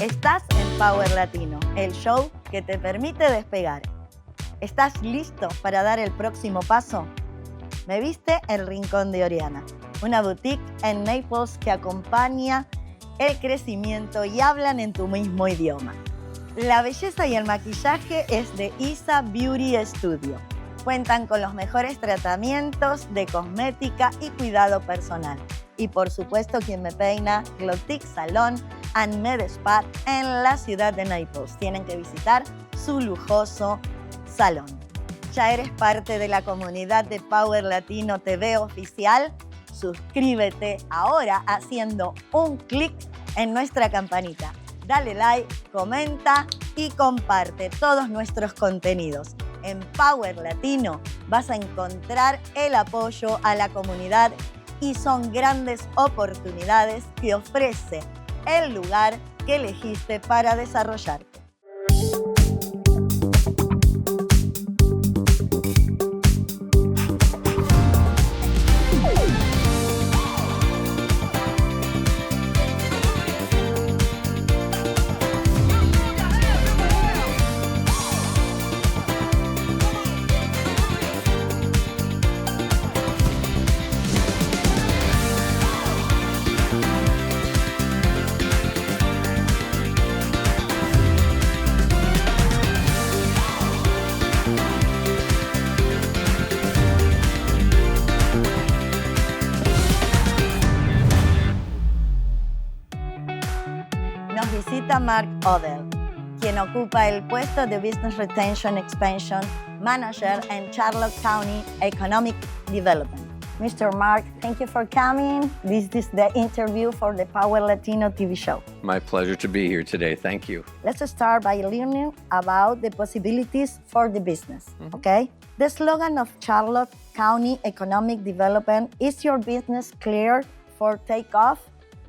Estás en Power Latino, el show que te permite despegar. ¿Estás listo para dar el próximo paso? Me viste el Rincón de Oriana, una boutique en Naples que acompaña el crecimiento y hablan en tu mismo idioma. La belleza y el maquillaje es de Isa Beauty Studio. Cuentan con los mejores tratamientos de cosmética y cuidado personal. Y por supuesto, quien me peina, Glotic Salon and Med Spa en la ciudad de Naples. Tienen que visitar su lujoso salón. ¿Ya eres parte de la comunidad de Power Latino TV oficial? Suscríbete ahora haciendo un clic en nuestra campanita. Dale like, comenta y comparte todos nuestros contenidos. En Power Latino vas a encontrar el apoyo a la comunidad y son grandes oportunidades que ofrece el lugar que elegiste para desarrollarte. Nos visita Mark Odell, quien ocupa el puesto de Business Retention Expansion Manager en Charlotte County Economic Development. Mr. Mark, thank you for coming. This is the interview for the Power Latino TV show. My pleasure to be here today. Thank you. Let's start by learning about the possibilities for the business, okay? The slogan of Charlotte County Economic Development is your business clear for takeoff?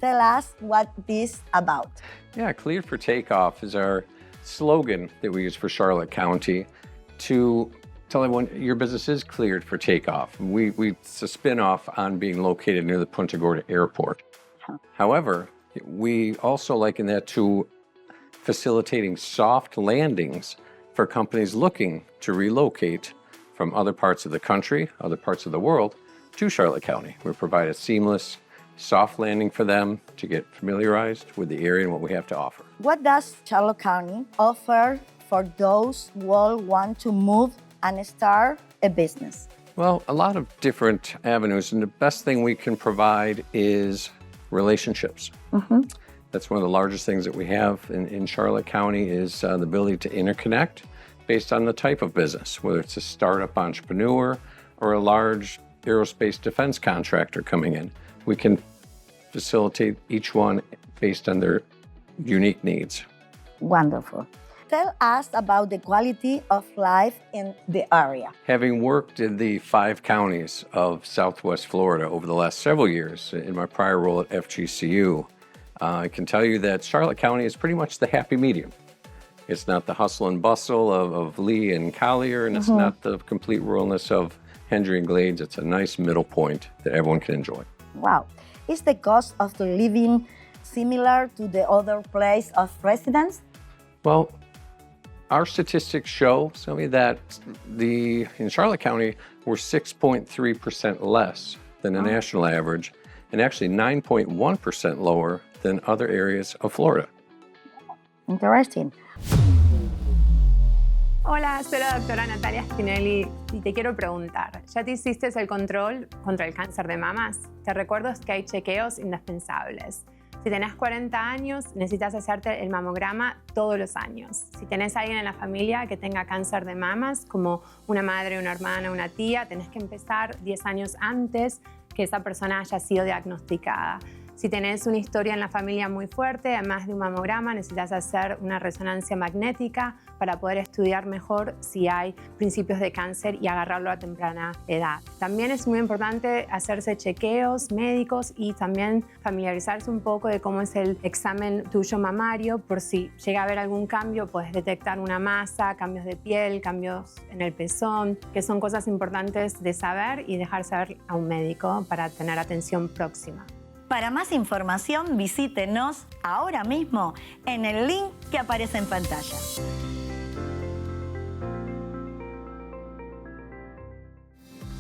Tell us what this is about. Yeah, Cleared for Takeoff is our slogan that we use for Charlotte County to tell everyone your business is cleared for takeoff. It's a spin-off on being located near the Punta Gorda Airport. However, we also liken that to facilitating soft landings for companies looking to relocate from other parts of the country, other parts of the world, to Charlotte County. We provide a seamless soft landing for them to get familiarized with the area and what we have to offer. What does Charlotte County offer for those who want to move and start a business? Well, a lot of different avenues, and the best thing we can provide is relationships. That's one of the largest things that we have in Charlotte County is the ability to interconnect based on the type of business, whether it's a startup entrepreneur or a large aerospace defense contractor coming in. We can facilitate each one based on their unique needs. Wonderful. Tell us about the quality of life in the area. Having worked in the 5 counties of Southwest Florida over the last several years in my prior role at FGCU, I can tell you that Charlotte County is pretty much the happy medium. It's not the hustle and bustle of Lee and Collier, and it's not the complete ruralness of Hendry and Glades. It's a nice middle point that everyone can enjoy. Wow. Is the cost of the living similar to the other place of residence? Well, our statistics show that in Charlotte County, we're 6.3% less than the national average, and actually 9.1% lower than other areas of Florida. Interesting. Hola, soy la doctora Natalia Spinelli y te quiero preguntar, ¿ya te hiciste el control contra el cáncer de mamas? Te recuerdo que hay chequeos indispensables. Si tenés 40 años, necesitas hacerte el mamograma todos los años. Si tenés a alguien en la familia que tenga cáncer de mamas, como una madre, una hermana, una tía, tenés que empezar 10 años antes que esa persona haya sido diagnosticada. Si tenés una historia en la familia muy fuerte, además de un mamograma, necesitas hacer una resonancia magnética para poder estudiar mejor si hay principios de cáncer y agarrarlo a temprana edad. También es muy importante hacerse chequeos médicos y también familiarizarse un poco de cómo es el examen tuyo mamario, por si llega a haber algún cambio, puedes detectar una masa, cambios de piel, cambios en el pezón, que son cosas importantes de saber y dejar saber a un médico para tener atención próxima. Para más información, visítenos ahora mismo en el link que aparece en pantalla.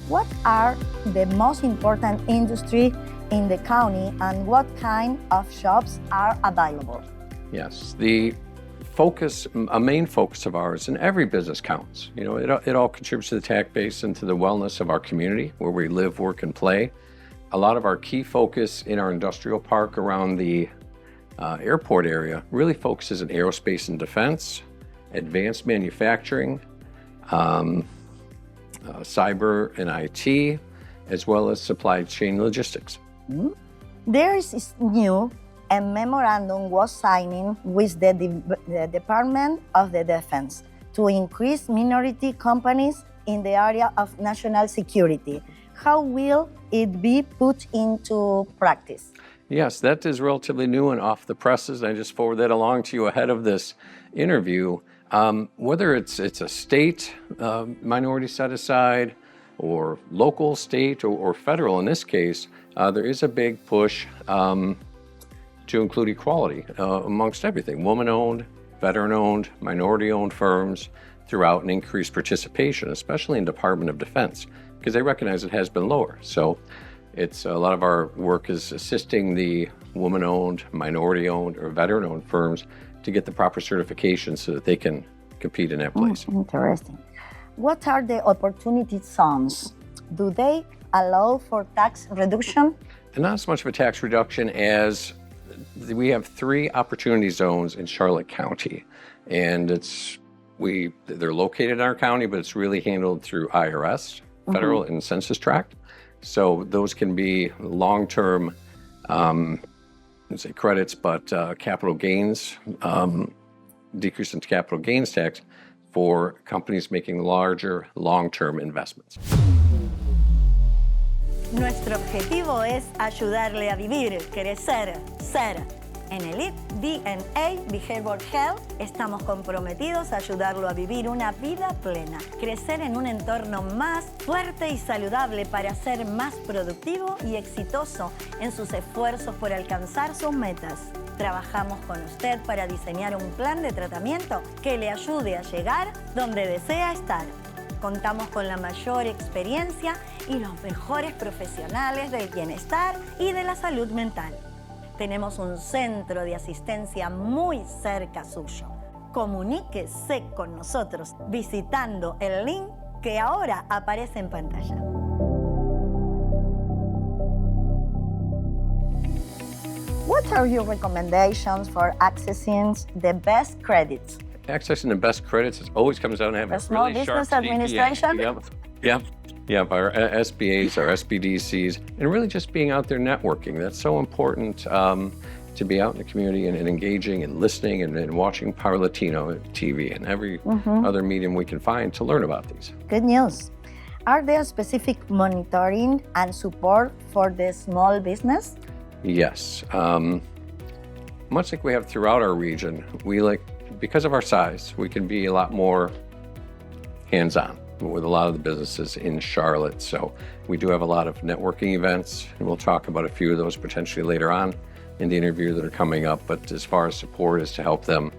What are the most important industries in the county and what kind of jobs are available? Yes, a main focus of ours, and every business counts. You know, it all contributes to the tax base and to the wellness of our community where we live, work, and play. A lot of our key focus in our industrial park around the airport area really focuses in aerospace and defense, advanced manufacturing, cyber and IT, as well as supply chain logistics. There is new a memorandum was signed with the Department of the Defense to increase minority companies in the area of national security. How will it be put into practice? Yes, that is relatively new and off the presses. I just forwarded that along to you ahead of this interview. Whether it's a state minority set aside or local, state, or federal in this case, there is a big push to include equality amongst everything. Woman-owned, veteran-owned, minority-owned firms throughout and increased participation, especially in Department of Defense, because they recognize it has been lower. So it's a lot of our work is assisting the woman-owned, minority-owned, or veteran-owned firms to get the proper certification so that they can compete in that place. Interesting. What are the opportunity zones? Do they allow for tax reduction? And not as much of a tax reduction as we have 3 opportunity zones in Charlotte County, and they're located in our county, but it's really handled through IRS, federal and census tract. So those can be long-term, let's say credits, but capital gains, decrease in capital gains tax for companies making larger long-term investments. Nuestro objetivo es ayudarle a vivir, crecer, ser. En el DNA Behavioral Health estamos comprometidos a ayudarlo a vivir una vida plena, crecer en un entorno más fuerte y saludable para ser más productivo y exitoso en sus esfuerzos por alcanzar sus metas. Trabajamos con usted para diseñar un plan de tratamiento que le ayude a llegar donde desea estar. Contamos con la mayor experiencia y los mejores profesionales del bienestar y de la salud mental. Tenemos un centro de asistencia muy cerca suyo. Comuníquese con nosotros visitando el link que ahora aparece en pantalla. What are your recommendations for accessing the best credits? Accessing the best credits always comes down to having The a Small really sharp Business Administration? Yep, our SBAs, our SBDCs, and really just being out there networking. That's so important to be out in the community and engaging and listening and watching Power Latino TV and every other medium we can find to learn about these. Good news. Are there specific monitoring and support for the small business? Yes. Much like we have throughout our region, because of our size, we can be a lot more hands-on with a lot of the businesses in Charlotte. So we do have a lot of networking events, and we'll talk about a few of those potentially later on in the interview that are coming up. But as far as support is to help them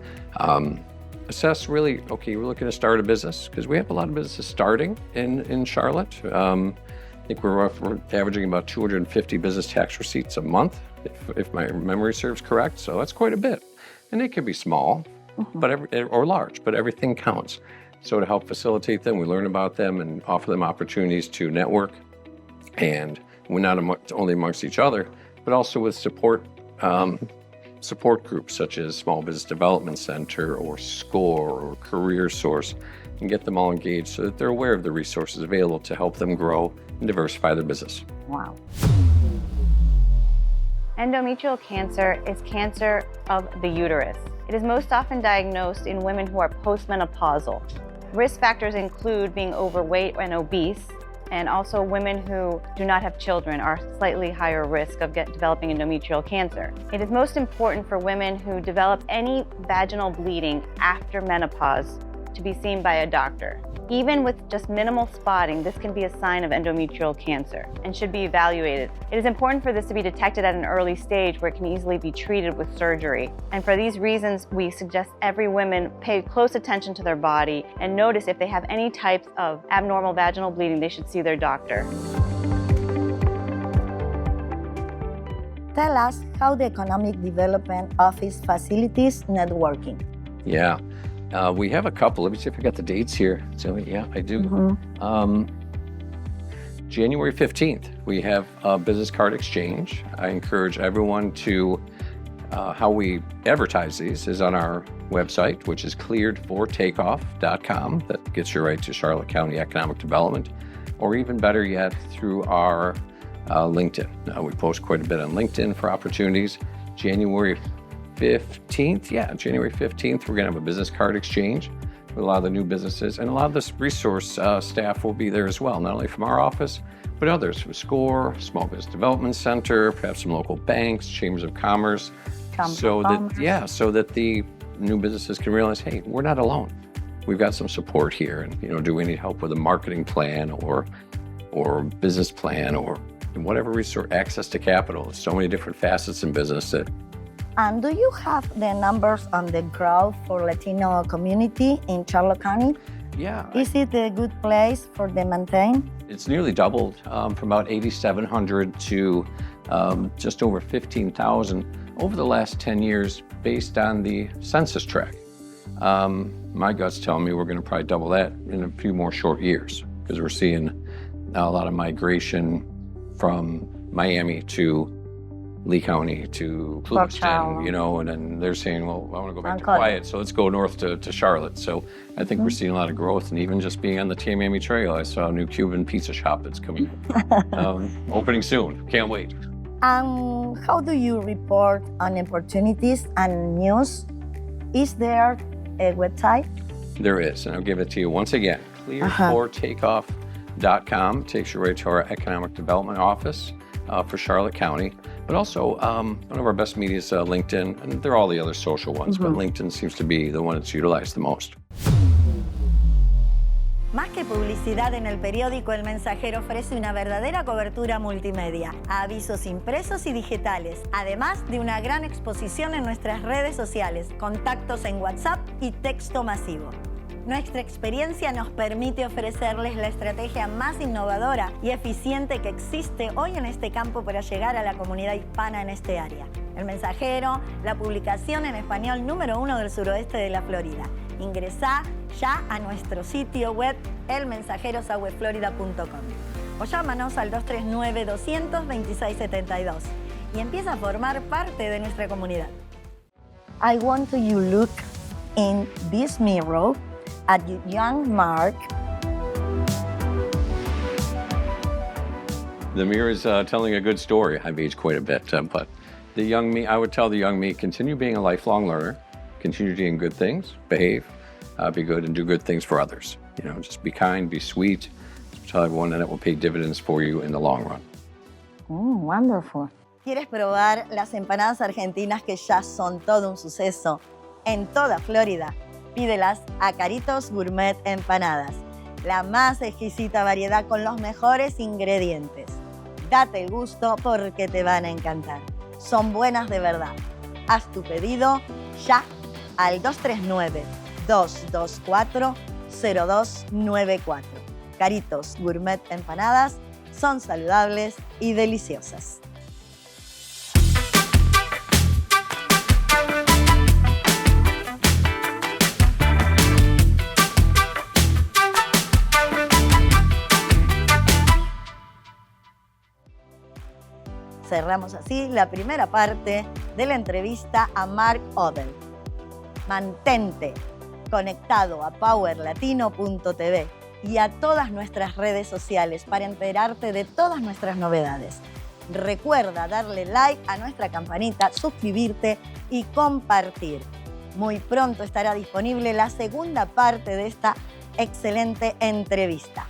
assess really, okay, we're looking to start a business, because we have a lot of businesses starting in Charlotte. I think we're averaging about 250 business tax receipts a month, if my memory serves correct. So that's quite a bit. And it can be small, or large, but everything counts. So to help facilitate them, we learn about them and offer them opportunities to network. And we're not only amongst each other, but also with support groups such as Small Business Development Center or SCORE or Career Source, and get them all engaged so that they're aware of the resources available to help them grow and diversify their business. Wow. Endometrial cancer is cancer of the uterus. It is most often diagnosed in women who are postmenopausal. Risk factors include being overweight and obese, and also women who do not have children are slightly higher risk of developing endometrial cancer. It is most important for women who develop any vaginal bleeding after menopause to be seen by a doctor. Even with just minimal spotting, this can be a sign of endometrial cancer and should be evaluated. It is important for this to be detected at an early stage where it can easily be treated with surgery. And for these reasons, we suggest every woman pay close attention to their body and notice if they have any types of abnormal vaginal bleeding, they should see their doctor. Tell us how the Economic Development Office facilitates networking. Yeah, we have a couple. Let me see if I got the dates here. So yeah, I do. January 15th, we have a business card exchange. I encourage everyone to, how we advertise these is on our website, which is clearedfortakeoff.com. That gets you right to Charlotte County Economic Development, or even better yet, through our LinkedIn. We post quite a bit on LinkedIn for opportunities. January 15th, January 15th, we're gonna have a business card exchange with a lot of the new businesses, and a lot of this resource staff will be there as well, not only from our office, but others from SCORE, Small Business Development Center, perhaps some local banks, chambers of commerce, so that the new businesses can realize, hey, we're not alone. We've got some support here, and do we need help with a marketing plan or business plan or whatever resource, access to capital? There's so many different facets in business that. And do you have the numbers on the growth for Latino community in Charlotte County? Yeah. Is it a good place for them to maintain? It's nearly doubled from about 8,700 to just over 15,000 over the last 10 years based on the census track. My gut's telling me we're going to probably double that in a few more short years because we're seeing a lot of migration from Miami to Lee County to Clewiston, and then they're saying, well, I want to go back to quiet, so let's go north to Charlotte. So I think we're seeing a lot of growth, and even just being on the Tamiami Trail, I saw a new Cuban pizza shop that's coming opening soon. Can't wait. How do you report on opportunities and news? Is there a website? There is, and I'll give it to you once again. Clearedfortakeoff.com takes you right to our Economic Development Office for Charlotte County. But also, one of our best media is LinkedIn, and they're all the other social ones, but LinkedIn seems to be the one that's utilized the most. Más que publicidad en el periódico, El Mensajero ofrece una verdadera cobertura multimedia, avisos impresos y digitales, además de una gran exposición en nuestras redes sociales, contactos en WhatsApp y texto masivo. Nuestra experiencia nos permite ofrecerles la estrategia más innovadora y eficiente que existe hoy en este campo para llegar a la comunidad hispana en este área. El Mensajero, la publicación en español número 1 del suroeste de la Florida. Ingresá ya a nuestro sitio web elmensajerosaueflorida.com o llámanos al 239-200-2672 y empieza a formar parte de nuestra comunidad. I want you to look in this mirror at young Mark. The mirror is telling a good story. I've aged quite a bit, but the young me, I would tell the young me, continue being a lifelong learner, continue doing good things, behave, be good, and do good things for others. Just be kind, be sweet, tell everyone, and it will pay dividends for you in the long run. Wonderful. ¿Quieres probar las empanadas argentinas que ya son todo un suceso en toda Florida? Pídelas a Caritos Gourmet Empanadas, la más exquisita variedad con los mejores ingredientes. Date el gusto porque te van a encantar. Son buenas de verdad. Haz tu pedido ya al 239-224-0294. Caritos Gourmet Empanadas son saludables y deliciosas. Cerramos así la primera parte de la entrevista a Mark Odell. Mantente conectado a powerlatino.tv y a todas nuestras redes sociales para enterarte de todas nuestras novedades. Recuerda darle like a nuestra campanita, suscribirte y compartir. Muy pronto estará disponible la segunda parte de esta excelente entrevista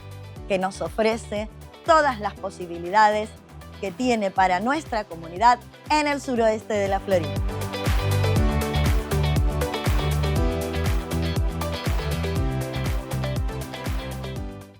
que nos ofrece todas las posibilidades que tiene para nuestra comunidad en el suroeste de la Florida.